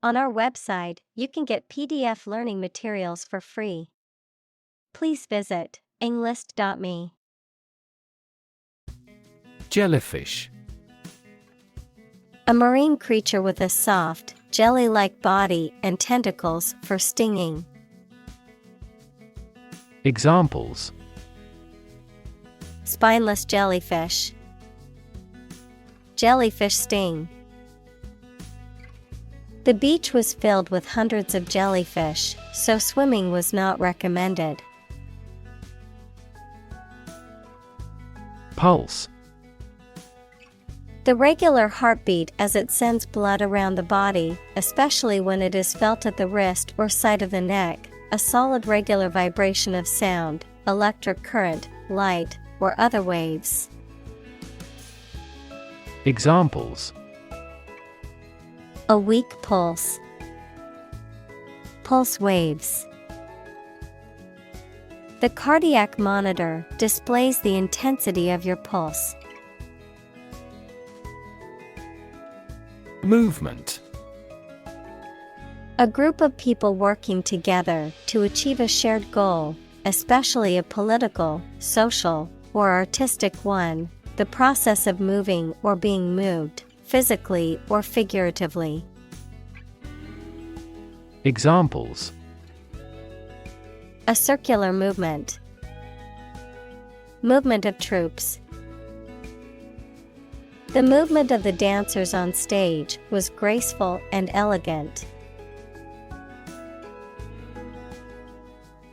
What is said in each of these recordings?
On our website, you can get PDF learning materials for free. Please visit englist.me. Jellyfish. A marine creature with a soft, jelly-like body and tentacles for stinging. Examples: Spineless jellyfish. Jellyfish sting. The beach was filled with hundreds of jellyfish, so swimming was not recommended. Pulse. The regular heartbeat as it sends blood around the body, especially when it is felt at the wrist or side of the neck, a solid regular vibration of sound, electric current, light, or other waves. Examples: A weak pulse. Pulse waves. The cardiac monitor displays the intensity of your pulse. Movement. A group of people working together to achieve a shared goal, especially a political, social, or artistic one, the process of moving or being moved, physically or figuratively. Examples: A circular movement. Movement of troops. The movement of the dancers on stage was graceful and elegant.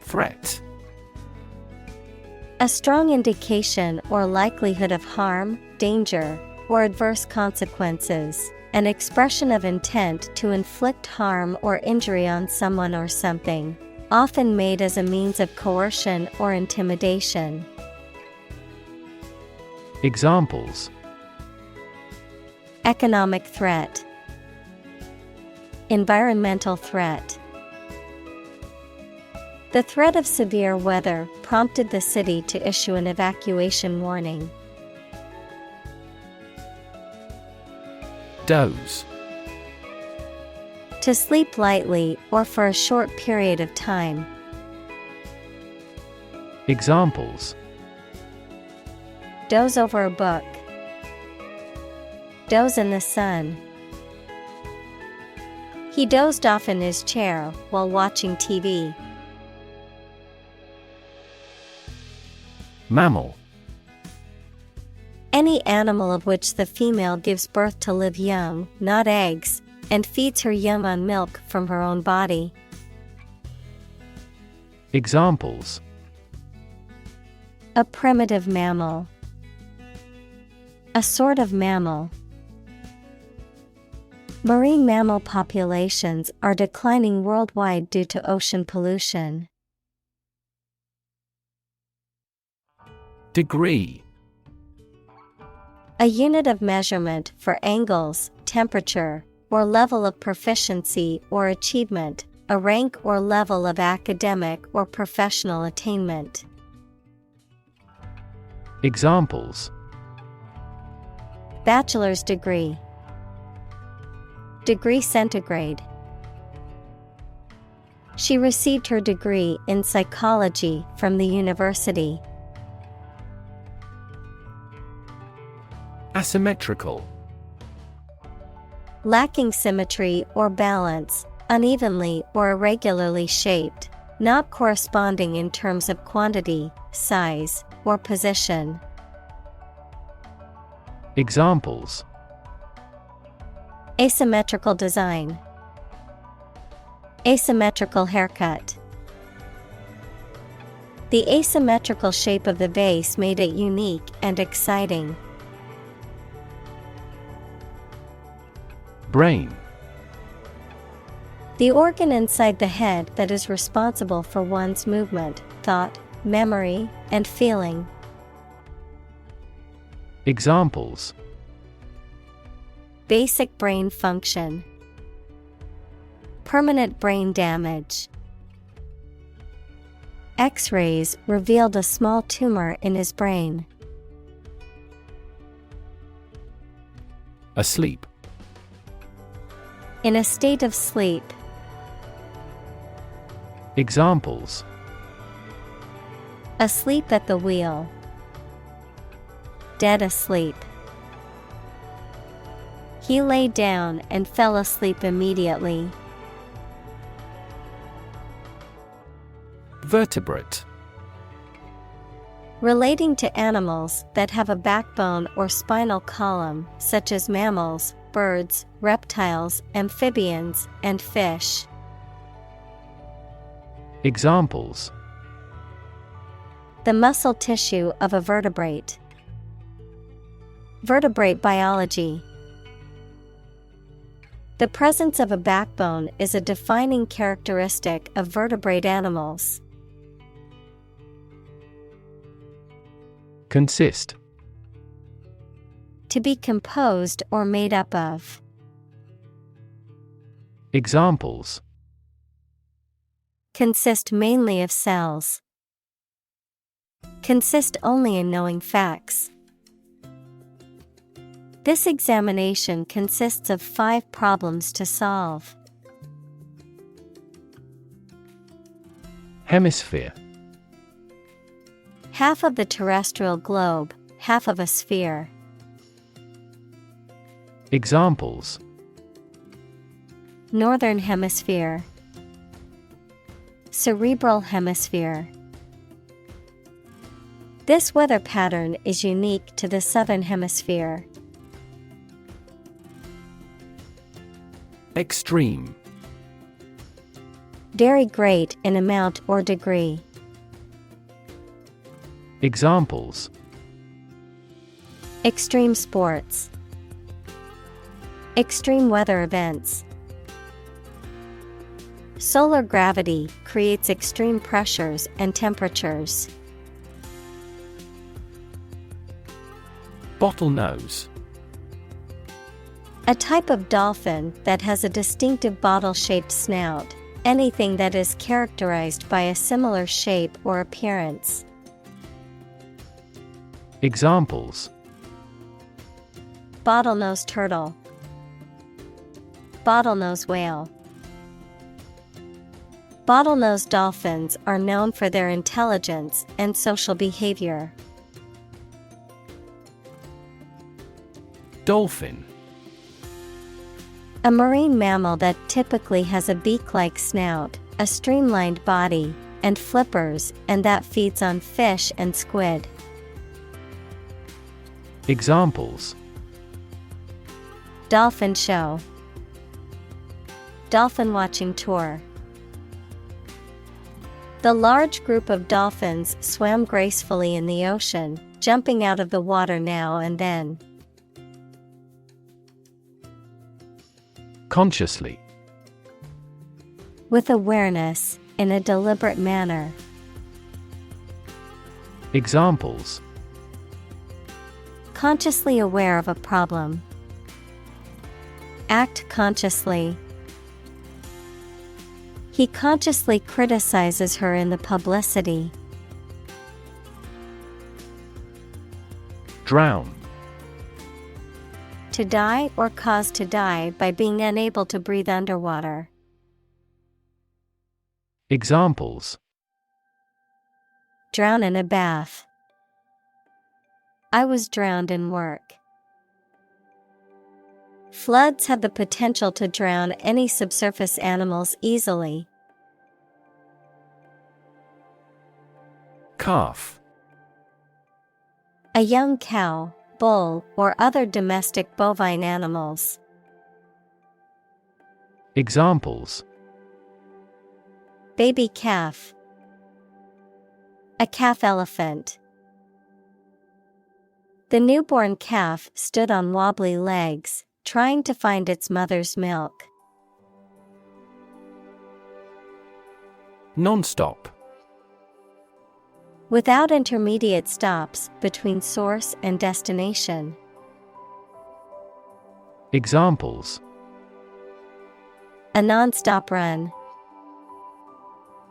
Threat. A strong indication or likelihood of harm, danger, or adverse consequences. An expression of intent to inflict harm or injury on someone or something, often made as a means of coercion or intimidation. Examples: Economic threat. Environmental threat. The threat of severe weather prompted the city to issue an evacuation warning. Doze. To sleep lightly or for a short period of time. Examples: Doze over a book. Doze in the sun. He dozed off in his chair while watching TV. Mammal. Any animal of which the female gives birth to live young, not eggs, and feeds her young on milk from her own body. Examples: A primitive mammal. A sort of mammal. Marine mammal populations are declining worldwide due to ocean pollution. Degree. A unit of measurement for angles, temperature, or level of proficiency or achievement, a rank or level of academic or professional attainment. Examples: Bachelor's degree. Degree centigrade. She received her degree in psychology from the university. Asymmetrical. Lacking symmetry or balance, unevenly or irregularly shaped, not corresponding in terms of quantity, size, or position. Examples: Asymmetrical design. Asymmetrical haircut. The asymmetrical shape of the vase made it unique and exciting. Brain. The organ inside the head that is responsible for one's movement, thought, memory, and feeling. Examples: Basic brain function. Permanent brain damage. X-rays revealed a small tumor in his brain. Asleep. In a state of sleep. Examples: Asleep at the wheel. Dead asleep. He lay down and fell asleep immediately. Vertebrate. Relating to animals that have a backbone or spinal column, such as mammals, birds, reptiles, amphibians, and fish. Examples: The muscle tissue of a vertebrate. Vertebrate biology. The presence of a backbone is a defining characteristic of vertebrate animals. Consist. To be composed or made up of. Examples: Consist mainly of cells. Consist only in knowing facts. This examination consists of 5 problems to solve. Hemisphere. Half of the terrestrial globe, half of a sphere. Examples: Northern hemisphere. Cerebral hemisphere. This weather pattern is unique to the southern hemisphere. Extreme. Very great in amount or degree. Examples: Extreme sports. Extreme weather events. Solar gravity creates extreme pressures and temperatures. Bottlenose. A type of dolphin that has a distinctive bottle-shaped snout. Anything that is characterized by a similar shape or appearance. Examples: Bottlenose turtle. Bottlenose whale. Bottlenose dolphins are known for their intelligence and social behavior. Dolphin. A marine mammal that typically has a beak-like snout, a streamlined body, and flippers, and that feeds on fish and squid. Examples: Dolphin show. Dolphin watching tour. The large group of dolphins swam gracefully in the ocean, jumping out of the water now and then. Consciously. With awareness, in a deliberate manner. Examples: Consciously aware of a problem. Act consciously. He consciously criticizes her in the publicity. Drown. To die or cause to die by being unable to breathe underwater. Examples: Drown in a bath. I was drowned in work. Floods have the potential to drown any subsurface animals easily. Calf. A young cow, bull, or other domestic bovine animals. Examples: Baby calf. A calf elephant. The newborn calf stood on wobbly legs, trying to find its mother's milk. Non-stop. Without intermediate stops between source and destination. Examples: A non-stop run.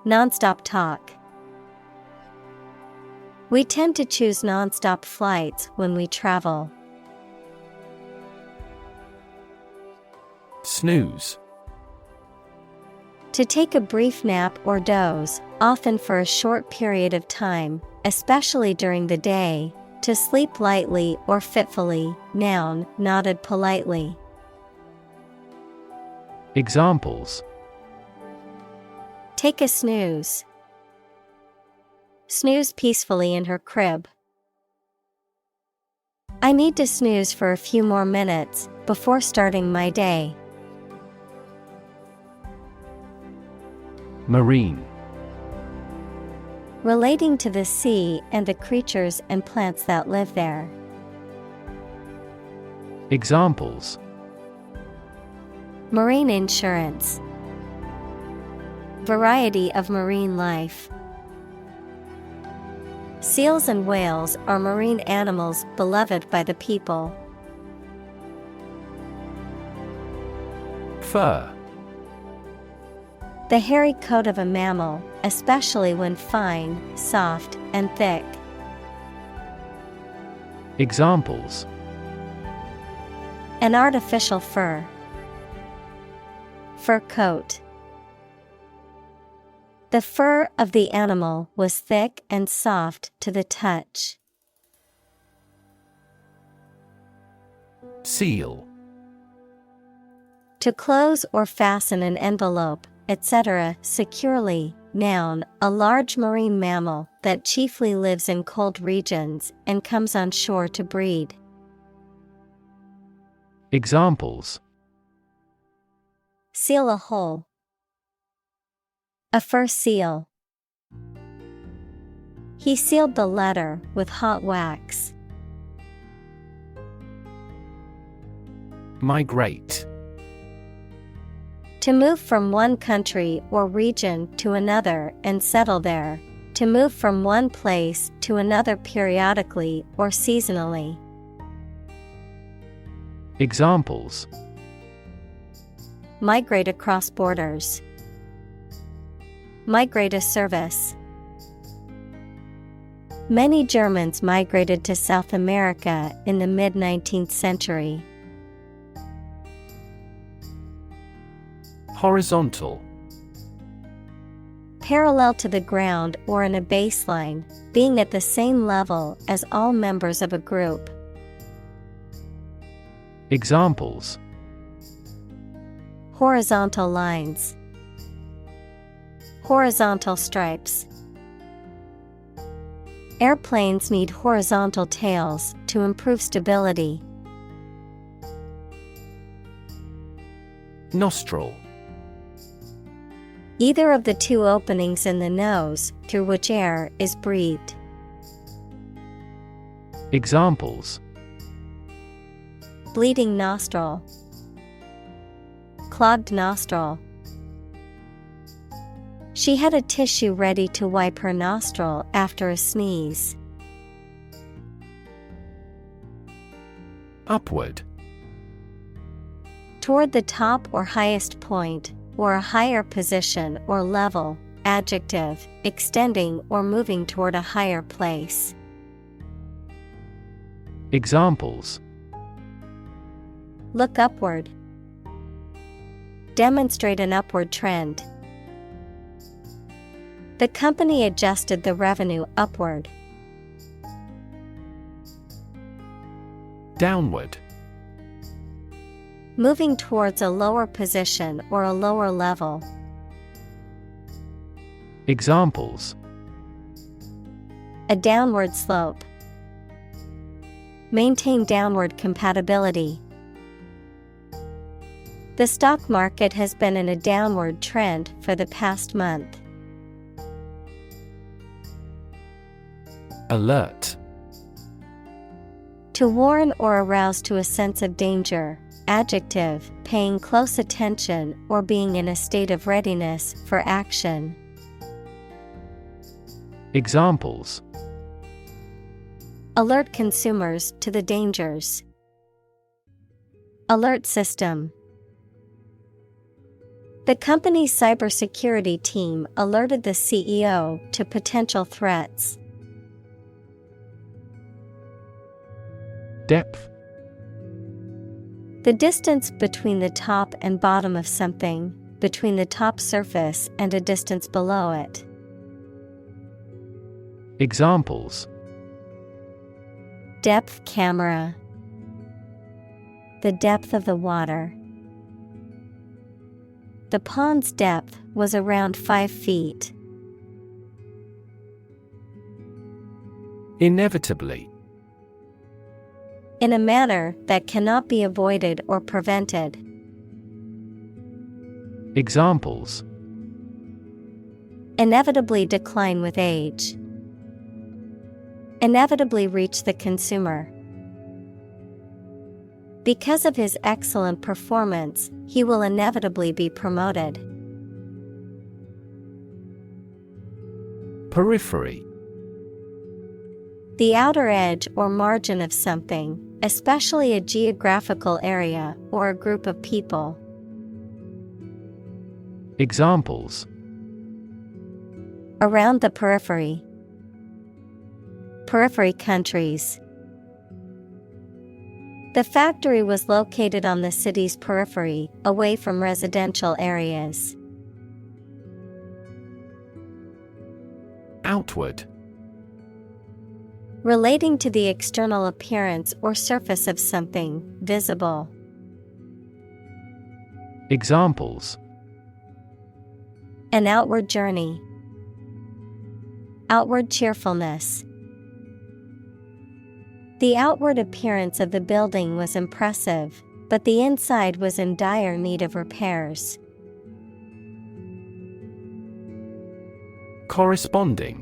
Non-stop talk. We tend to choose non-stop flights when we travel. Snooze. To take a brief nap or doze, often for a short period of time, especially during the day. To sleep lightly or fitfully, noun, nodded politely. Examples: Take a snooze. Snooze peacefully in her crib. I need to snooze for a few more minutes before starting my day. Marine. Relating to the sea and the creatures and plants that live there. Examples: Marine insurance. Variety of marine life. Seals and whales are marine animals beloved by the people. Fur. The hairy coat of a mammal, especially when fine, soft, and thick. Examples: An artificial fur. Fur coat. The fur of the animal was thick and soft to the touch. Seal. To close or fasten an envelope, etc. securely. Noun, a large marine mammal that chiefly lives in cold regions and comes on shore to breed. Examples: Seal a hole. A fur seal. He sealed the letter with hot wax. Migrate. To move from one country or region to another and settle there. To move from one place to another periodically or seasonally. Examples: Migrate across borders. Migrate a service. Many Germans migrated to South America in the mid-19th century. Horizontal. Parallel to the ground or in a baseline, being at the same level as all members of a group. Examples: Horizontal lines. Horizontal stripes. Airplanes need horizontal tails to improve stability. Nostril. Either of the two openings in the nose through which air is breathed. Examples: Bleeding nostril. Clogged nostril. She had a tissue ready to wipe her nostril after a sneeze. Upward. Toward the top or highest point, or a higher position or level. Adjective, extending or moving toward a higher place. Examples: Look upward. Demonstrate an upward trend. The company adjusted the revenue upward. Downward. Moving towards a lower position or a lower level. Examples: A downward slope. Maintain downward compatibility. The stock market has been in a downward trend for the past month. Alert. To warn or arouse to a sense of danger. Adjective, paying close attention or being in a state of readiness for action. Examples: Alert consumers to the dangers. Alert system. The company's cybersecurity team alerted the CEO to potential threats. Depth. The distance between the top and bottom of something, between the top surface and a distance below it. Examples: Depth camera. The depth of the water. The pond's depth was around 5 feet. Inevitably. In a manner that cannot be avoided or prevented. Examples: Inevitably decline with age. Inevitably reach the consumer. Because of his excellent performance, he will inevitably be promoted. Periphery. The outer edge or margin of something, especially a geographical area or a group of people. Examples: Around the periphery. Periphery countries. The factory was located on the city's periphery, away from residential areas. Outward. Relating to the external appearance or surface of something, visible. Examples: An outward journey. Outward cheerfulness. The outward appearance of the building was impressive, but the inside was in dire need of repairs. Corresponding.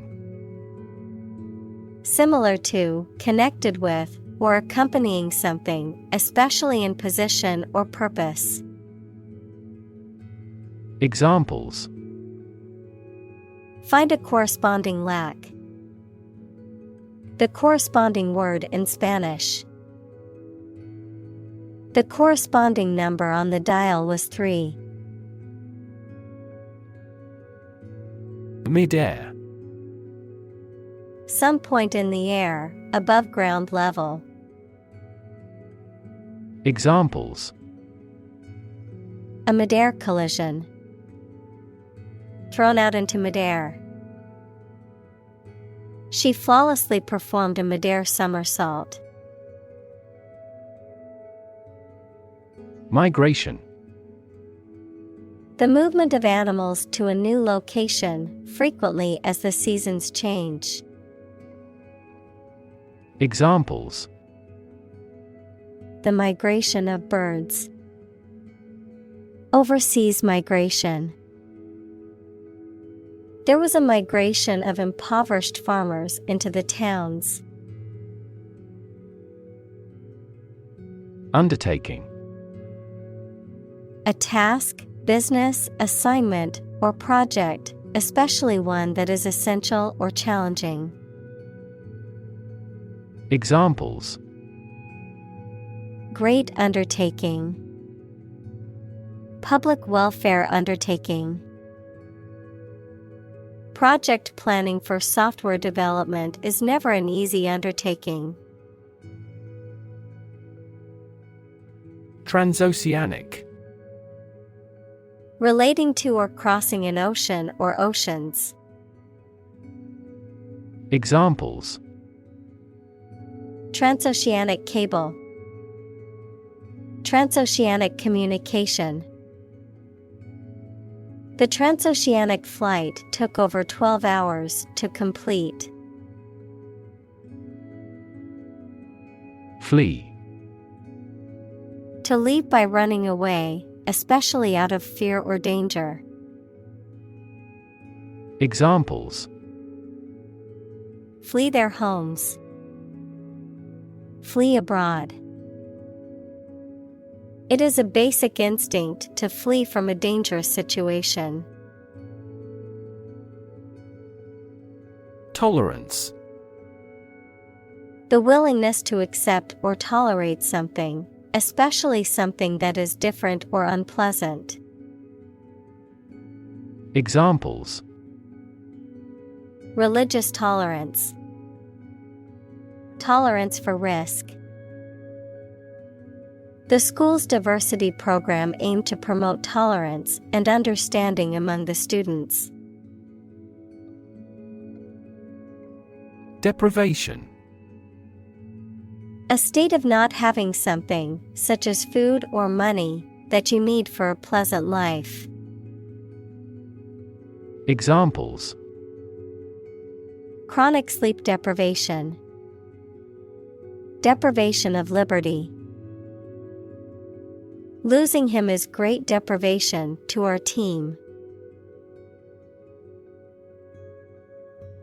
Similar to, connected with, or accompanying something, especially in position or purpose. Examples: Find a corresponding lack. The corresponding word in Spanish. The corresponding number on the dial was 3. Mid-air. Some point in the air, above ground level. Examples: A midair collision. Thrown out into midair. She flawlessly performed a midair somersault. Migration. The movement of animals to a new location, frequently as the seasons change. Examples: The migration of birds. Overseas migration. There was a migration of impoverished farmers into the towns. Undertaking. A task, business, assignment, or project, especially one that is essential or challenging. Examples: Great undertaking. Public welfare undertaking. Project planning for software development is never an easy undertaking. Transoceanic. Relating to or crossing an ocean or oceans. Examples: Transoceanic cable. Transoceanic communication. The transoceanic flight took over 12 hours to complete. Flee. To leave by running away, especially out of fear or danger. Examples: Flee their homes. Flee abroad. It is a basic instinct to flee from a dangerous situation. Tolerance. The willingness to accept or tolerate something, especially something that is different or unpleasant. Examples: Religious tolerance. Tolerance for risk. The school's diversity program aimed to promote tolerance and understanding among the students. Deprivation. A state of not having something, such as food or money, that you need for a pleasant life. Examples: chronic sleep deprivation, deprivation of liberty. Losing him is great deprivation to our team.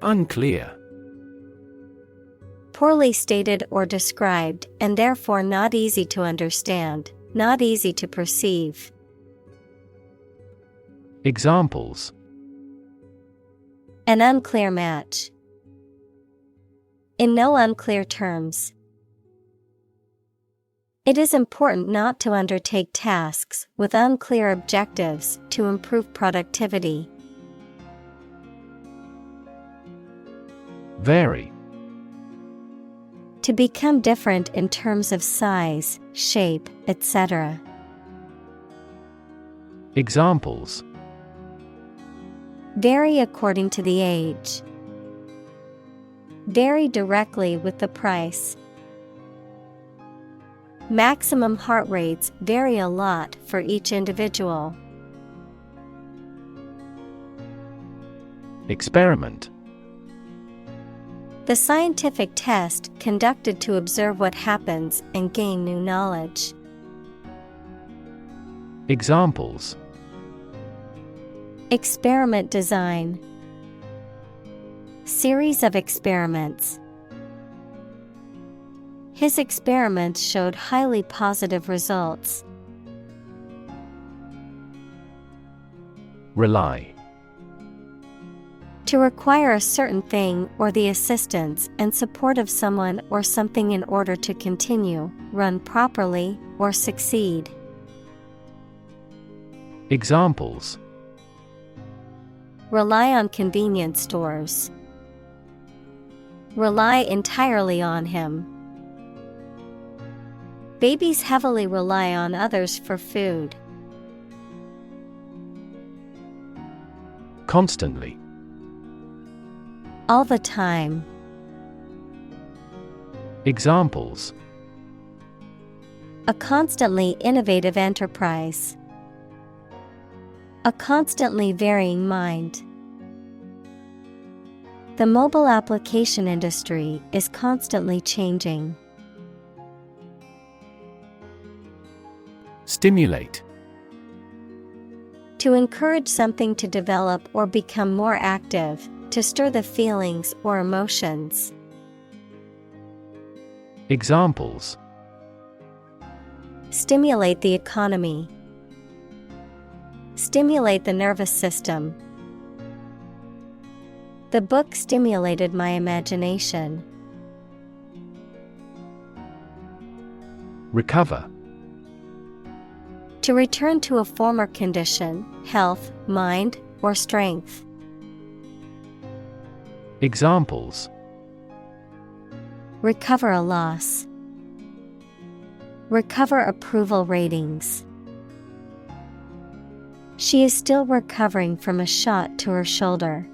Unclear. Poorly stated or described, and therefore not easy to understand, not easy to perceive. Examples: an unclear match. In no unclear terms. It is important not to undertake tasks with unclear objectives to improve productivity. Vary. To become different in terms of size, shape, etc. Examples: vary according to the age. Vary directly with the price. Maximum heart rates vary a lot for each individual. Experiment. The scientific test conducted to observe what happens and gain new knowledge. Examples: experiment design. Series of experiments. His experiments showed highly positive results. Rely. To require a certain thing or the assistance and support of someone or something in order to continue, run properly, or succeed. Examples: rely on convenience stores. Rely entirely on him. Babies heavily rely on others for food. Constantly. All the time. Examples: a constantly innovative enterprise. A constantly varying mind. The mobile application industry is constantly changing. Stimulate. To encourage something to develop or become more active, to stir the feelings or emotions. Examples: stimulate the economy. Stimulate the nervous system. The book stimulated my imagination. Recover. To return to a former condition, health, mind, or strength. Examples: recover a loss. Recover approval ratings. She is still recovering from a shot to her shoulder.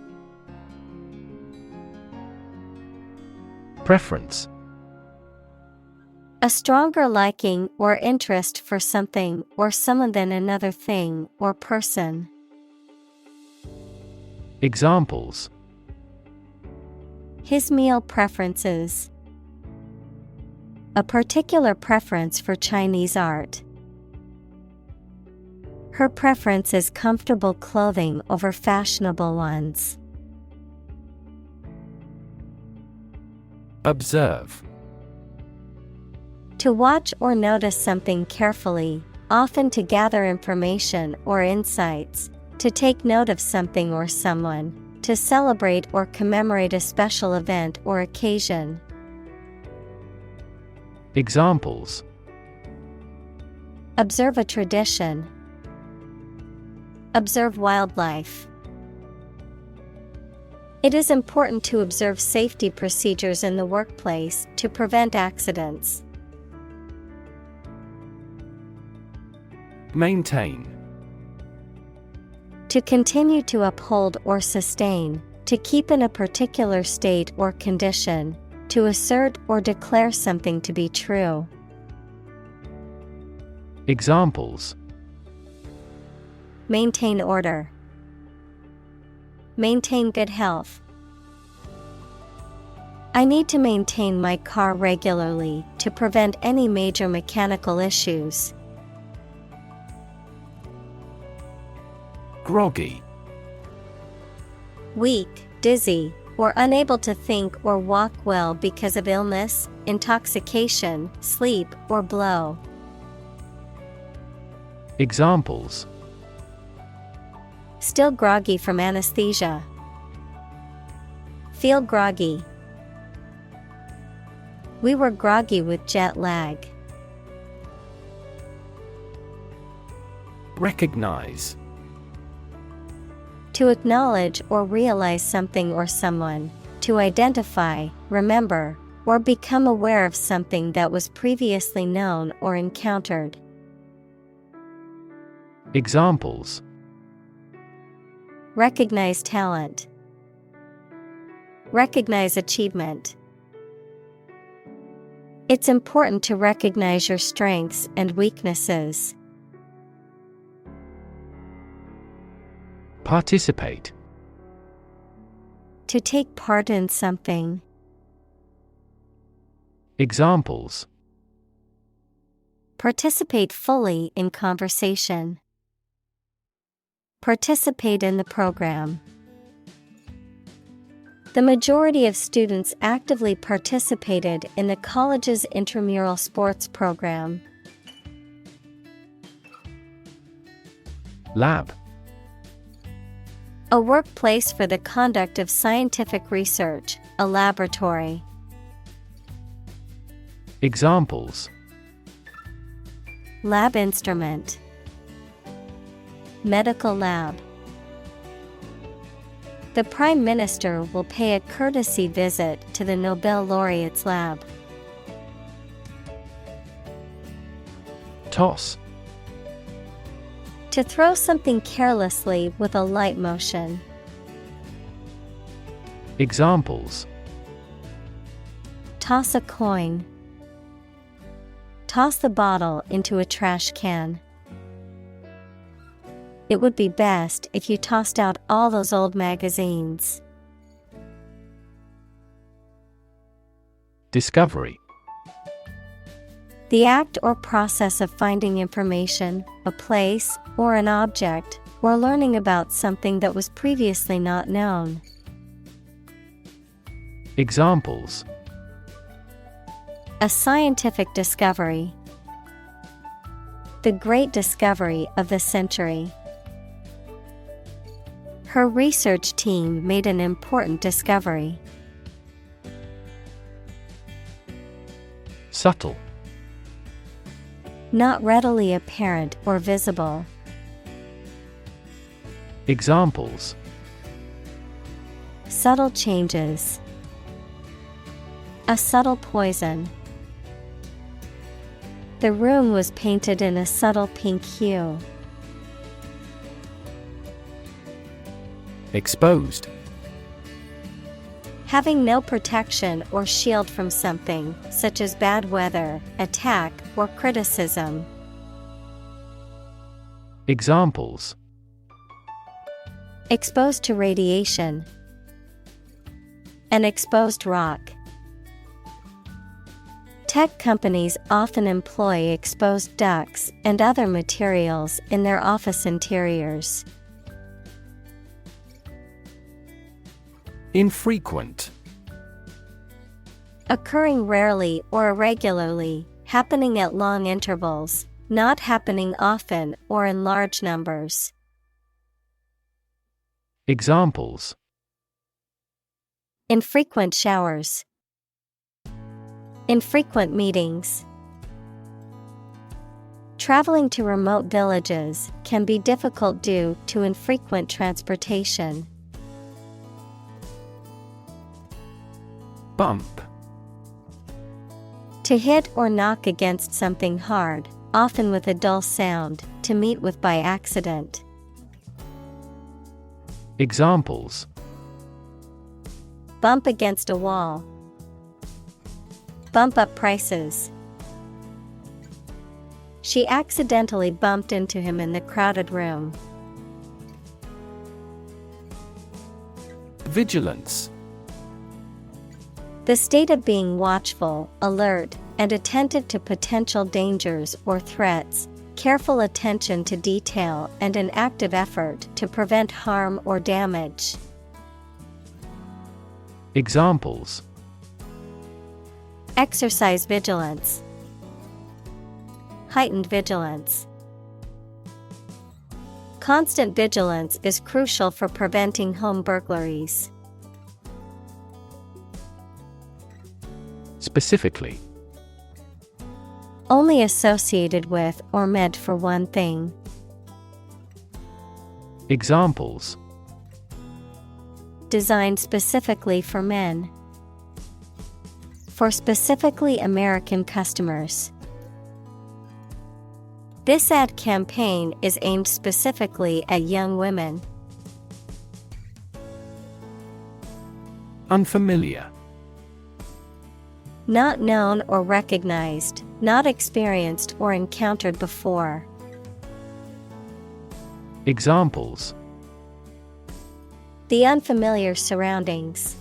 Preference. A stronger liking or interest for something or someone than another thing or person. Examples: his meal preferences. A particular preference for Chinese art. Her preference is comfortable clothing over fashionable ones. Observe. To watch or notice something carefully, often to gather information or insights, to take note of something or someone, to celebrate or commemorate a special event or occasion. Examples: observe a tradition. Observe wildlife. It is important to observe safety procedures in the workplace to prevent accidents. Maintain. To continue to uphold or sustain, to keep in a particular state or condition, to assert or declare something to be true. Examples: Maintain order. Maintain good health. I need to maintain my car regularly to prevent any major mechanical issues. Groggy. Weak, dizzy, or unable to think or walk well because of illness, intoxication, sleep, or blow. Examples: Still groggy from anesthesia. Feel groggy. We were groggy with jet lag. Recognize. To acknowledge or realize something or someone, to identify, remember, or become aware of something that was previously known or encountered. Examples: Recognize talent. Recognize achievement. It's important to recognize your strengths and weaknesses. Participate. To take part in something. Examples: Participate fully in conversation. Participate in the program. The majority of students actively participated in the college's intramural sports program. Lab. A workplace for the conduct of scientific research, a laboratory. Examples: Lab instrument. Medical lab. The Prime Minister will pay a courtesy visit to the Nobel laureate's lab. Toss. To throw something carelessly with a light motion. Examples: Toss a coin. Toss the bottle into a trash can. It would be best if you tossed out all those old magazines. Discovery. The act or process of finding information, a place, or an object, or learning about something that was previously not known. Examples: A scientific discovery. The great discovery of the century. Her research team made an important discovery. Subtle. Not readily apparent or visible. Examples: Subtle changes. A subtle poison. The room was painted in a subtle pink hue. Exposed. Having no protection or shield from something, such as bad weather, attack, or criticism. Examples: Exposed to radiation. An exposed rock. Tech companies often employ exposed ducts and other materials in their office interiors. Infrequent. Occurring rarely or irregularly, happening at long intervals, not happening often or in large numbers. Examples: Infrequent showers. Infrequent meetings. Traveling to remote villages can be difficult due to infrequent transportation. Bump. To hit or knock against something hard, often with a dull sound, to meet with by accident. Examples: Bump against a wall. Bump up prices. She accidentally bumped into him in the crowded room. Vigilance. The state of being watchful, alert, and attentive to potential dangers or threats, careful attention to detail, and an active effort to prevent harm or damage. Examples: Exercise vigilance. Heightened vigilance. Constant vigilance is crucial for preventing home burglaries. Specifically. Only associated with or meant for one thing. Examples: Designed specifically for men. For specifically American customers. This ad campaign is aimed specifically at young women. Unfamiliar. Not known or recognized, not experienced or encountered before. Examples: The unfamiliar surroundings.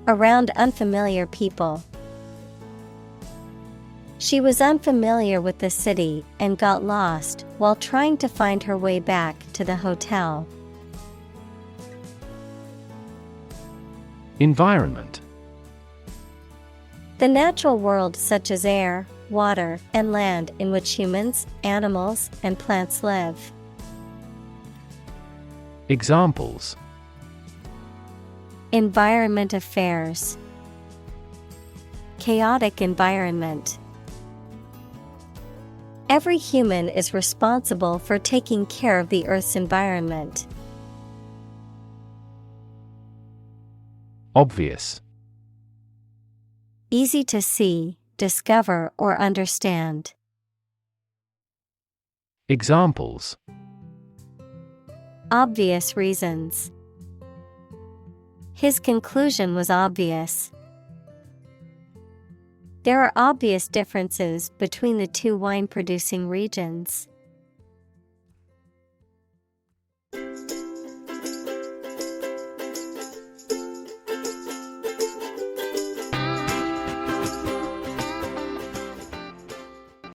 Around unfamiliar people. She was unfamiliar with the city and got lost while trying to find her way back to the hotel. Environment. The natural world such as air, water, and land in which humans, animals, and plants live. Examples: Environment affairs. Chaotic environment. Every human is responsible for taking care of the Earth's environment. Obvious. Easy to see, discover, or understand. Examples: Obvious reasons. His conclusion was obvious. There are obvious differences between the two wine-producing regions.